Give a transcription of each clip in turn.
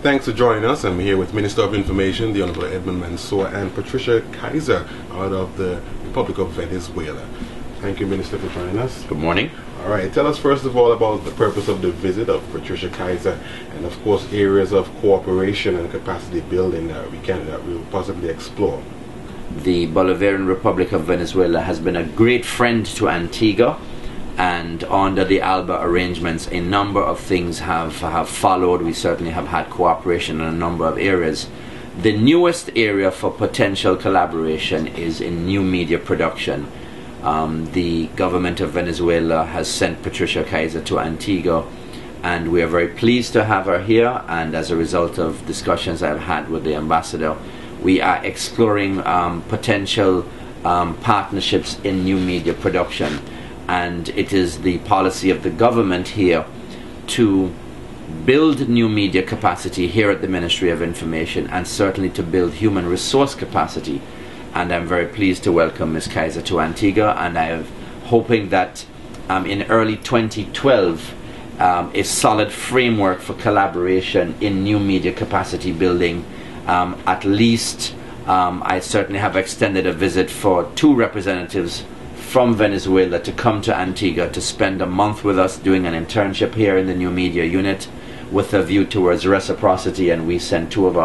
Thanks for joining us. I'm here with Minister of Information, the Honorable Edmund Mansour, and Patricia Kaiser out of the Republic of Venezuela. Thank you, Minister, for joining us. Good morning. All right, tell us first of all about the purpose of the visit of Patricia Kaiser and of course areas of cooperation and capacity building that we will possibly explore. The Bolivarian Republic of Venezuela has been a great friend to Antigua, and under the ALBA arrangements a number of things have followed. We certainly have had cooperation in a number of areas. The newest area for potential collaboration is in new media production. The government of Venezuela has sent Patricia Kaiser to Antigua, and we are very pleased to have her here, and as a result of discussions I've had with the ambassador, we are exploring potential partnerships in new media production. And it is the policy of the government here to build new media capacity here at the Ministry of Information, and certainly to build human resource capacity. And I'm very pleased to welcome Ms. Kaiser to Antigua, and I'm hoping that in early 2012 a solid framework for collaboration in new media capacity building. At least I certainly have extended a visit for 2 representatives from Venezuela to come to Antigua to spend a month with us doing an internship here in the new media unit with a view towards reciprocity, and we sent 2 of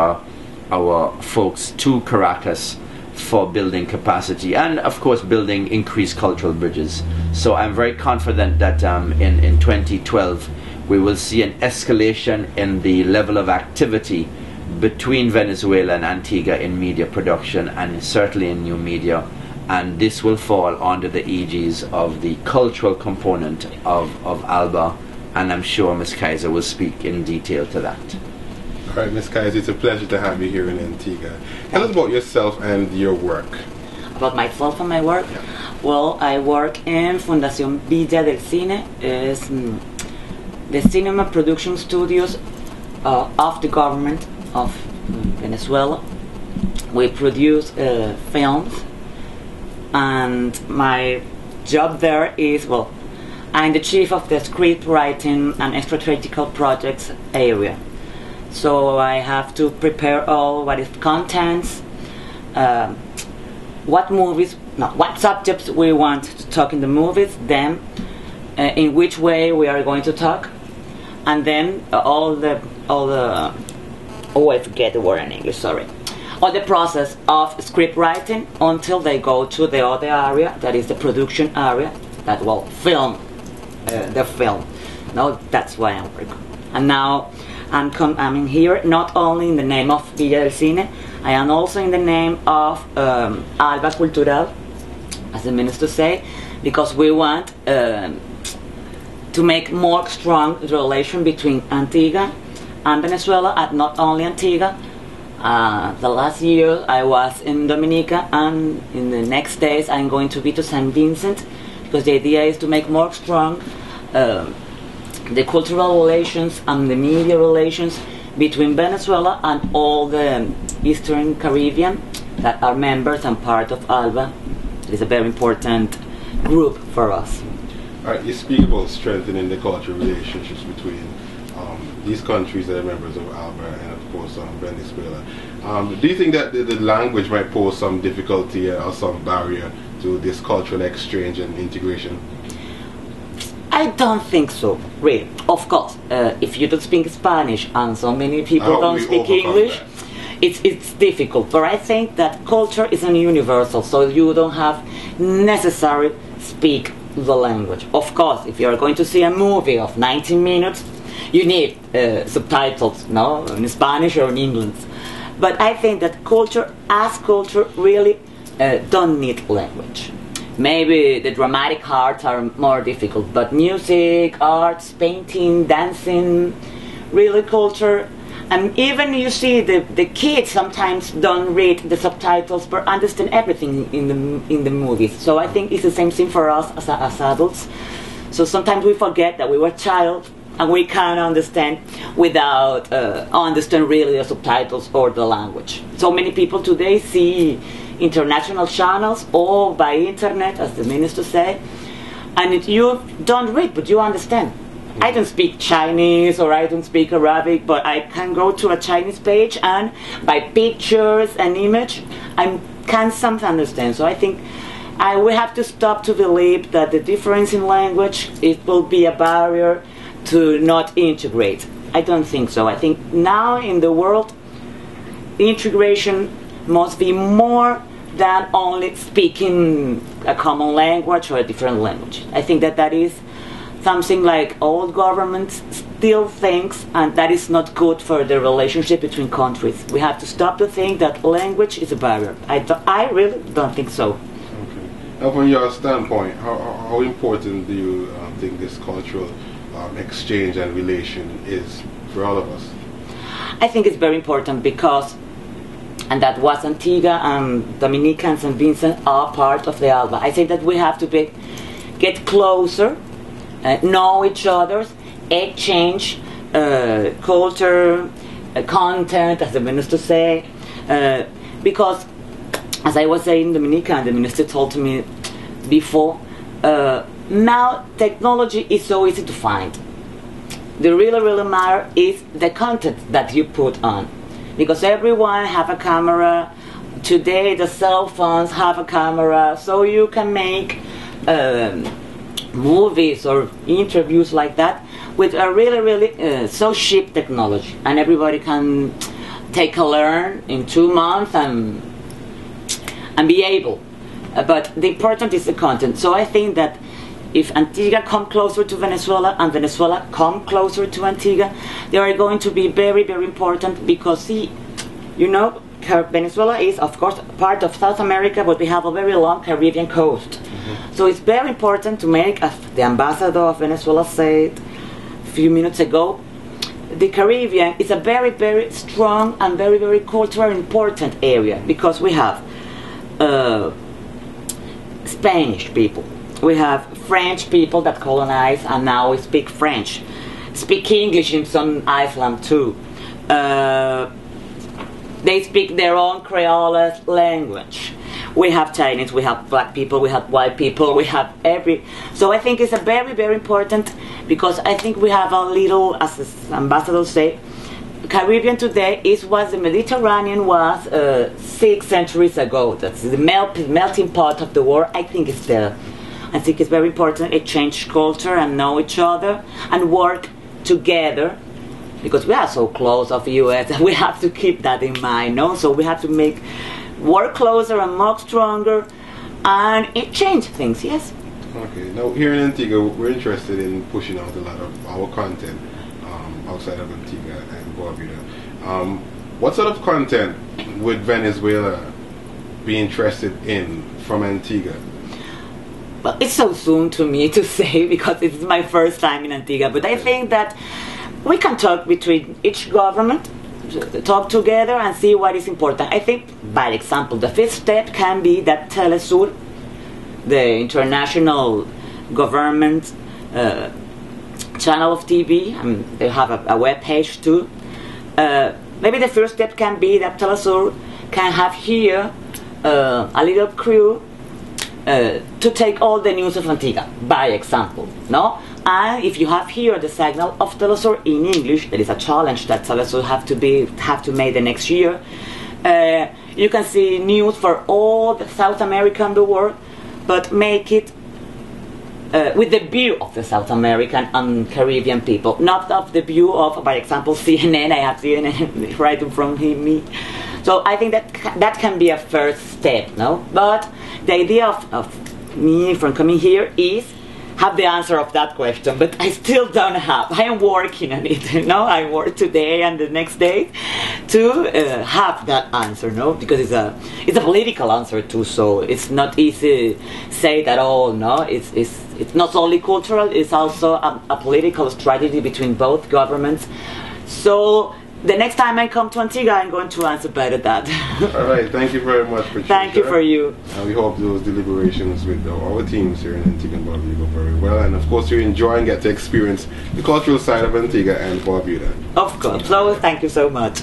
our folks to Caracas for building capacity and of course building increased cultural bridges. So I'm very confident that in 2012 we will see an escalation in the level of activity between Venezuela and Antigua in media production and certainly in new media, and this will fall under the aegis of the cultural component of ALBA, and I'm sure Ms. Kaiser will speak in detail to that. All right, Ms. Kaiser, it's a pleasure to have you here in Antigua. Tell us about yourself and your work. About myself and my work? Yeah. Well, I work in Fundación Villa del Cine. It's the cinema production studios of the government of Venezuela. We produce films, and my job there is, well, I'm the chief of the script writing and strategical projects area. So I have to prepare all what is contents, what subjects we want to talk in the movies, then in which way we are going to talk, and then all the I forget the word in English, sorry. All the process of script writing until they go to the other area, that is the production area, that will film the film. No, that's why I'm working. And now I'm here not only in the name of Villa del Cine, I am also in the name of ALBA Cultural, as the minister say, because we want to make more strong relation between Antigua and Venezuela, and not only Antigua. The last year I was in Dominica, and in the next days I'm going to be to St. Vincent, because the idea is to make more strong the cultural relations and the media relations between Venezuela and all the Eastern Caribbean that are members and part of ALBA. It is a very important group for us. All right, you speak about strengthening the cultural relationships between these countries that are members of ALBA and of course Venezuela. Do you think that the language might pose some difficulty or some barrier to this cultural exchange and integration? I don't think so, really. Of course, if you don't speak Spanish and so many people don't speak English, it's difficult. But I think that culture is universal, so you don't have necessarily speak the language. Of course, if you are going to see a movie of 90 minutes, you need subtitles, no, in Spanish or in English. But I think that culture, as culture, really don't need language. Maybe the dramatic arts are more difficult, but music, arts, painting, dancing, really culture. And even you see the kids sometimes don't read the subtitles but understand everything in the movies. So I think it's the same thing for us as adults. So sometimes we forget that we were child and we can't understand without understand really the subtitles or the language. So many people today see international channels all by internet, as the minister said, and you don't read but you understand. I don't speak Chinese or I don't speak Arabic, but I can go to a Chinese page and by pictures and image, I can something understand. So I think we have to stop to believe that the difference in language, it will be a barrier to not integrate. I don't think so. I think now in the world, integration must be more than only speaking a common language or a different language. I think that is something like old governments still thinks, and that is not good for the relationship between countries. We have to stop to think that language is a barrier. I really don't think so. Okay. Now, from your standpoint, how important do you think this cultural exchange and relation is for all of us? I think it's very important because, and that was Antigua and Dominicans and Vincent are part of the ALBA. I think that we have to get closer, know each other, exchange culture, content, as the minister say, because, as I was saying, Dominica, and the minister told me before, now technology is so easy to find. The really matter is the content that you put on, because everyone have a camera. Today the cell phones have a camera, so you can make movies or interviews like that with a really so cheap technology, and everybody can take a learn in 2 months and be able. But the important is the content. So I think that if Antigua come closer to Venezuela and Venezuela come closer to Antigua, they are going to be very important, because Venezuela is of course part of South America, but we have a very long Caribbean coast. Mm-hmm. So it's very important to make, as the ambassador of Venezuela said a few minutes ago, the Caribbean is a very strong and very culturally important area, because we have Spanish people, we have French people that colonize and now we speak French, speak English in some island too. They speak their own Creole language. We have Chinese, we have black people, we have white people, we have so I think it's a very important, because I think we have a little, as the ambassador say, Caribbean today is what the Mediterranean was 6 centuries ago. That's the melting pot of the world. I think it's very important to exchange culture and know each other and work together, because we are so close of the US, and we have to keep that in mind, no? So we have to work closer and more stronger and exchange things, yes? Okay, now here in Antigua, we're interested in pushing out a lot of our content outside of Antigua and Barbuda. What sort of content would Venezuela be interested in from Antigua? Well, it's so soon to me to say, because it's my first time in Antigua, but I think that we can talk between each government, talk together and see what is important. I think, by example, the first step can be that Telesur, the international government channel of TV, they have a web page too. Maybe the first step can be that Telesur can have here a little crew to take all the news of Antigua, by example, no? And if you have here the signal of Telesur in English, there is a challenge that Telesur have to make the next year. You can see news for all the South America and the world, but make it with the view of the South American and Caribbean people, not of the view of, by example, CNN. I have CNN right in front of me. So I think that can be a first step, no? But the idea of me from coming here is have the answer of that question, but I still don't have. I am working on it, no? I work today and the next day to have that answer, no? Because it's a political answer too, so it's not easy to say that all, no? It's not only cultural, it's also a political strategy between both governments. So the next time I come to Antigua, I'm going to answer better that. All right, thank you very much, Patricia. Thank you for you. And we hope those deliberations with our teams here in Antigua and Barbuda go very well. And of course, you enjoy and get to experience the cultural side of Antigua and Barbuda. Of course. So thank you so much.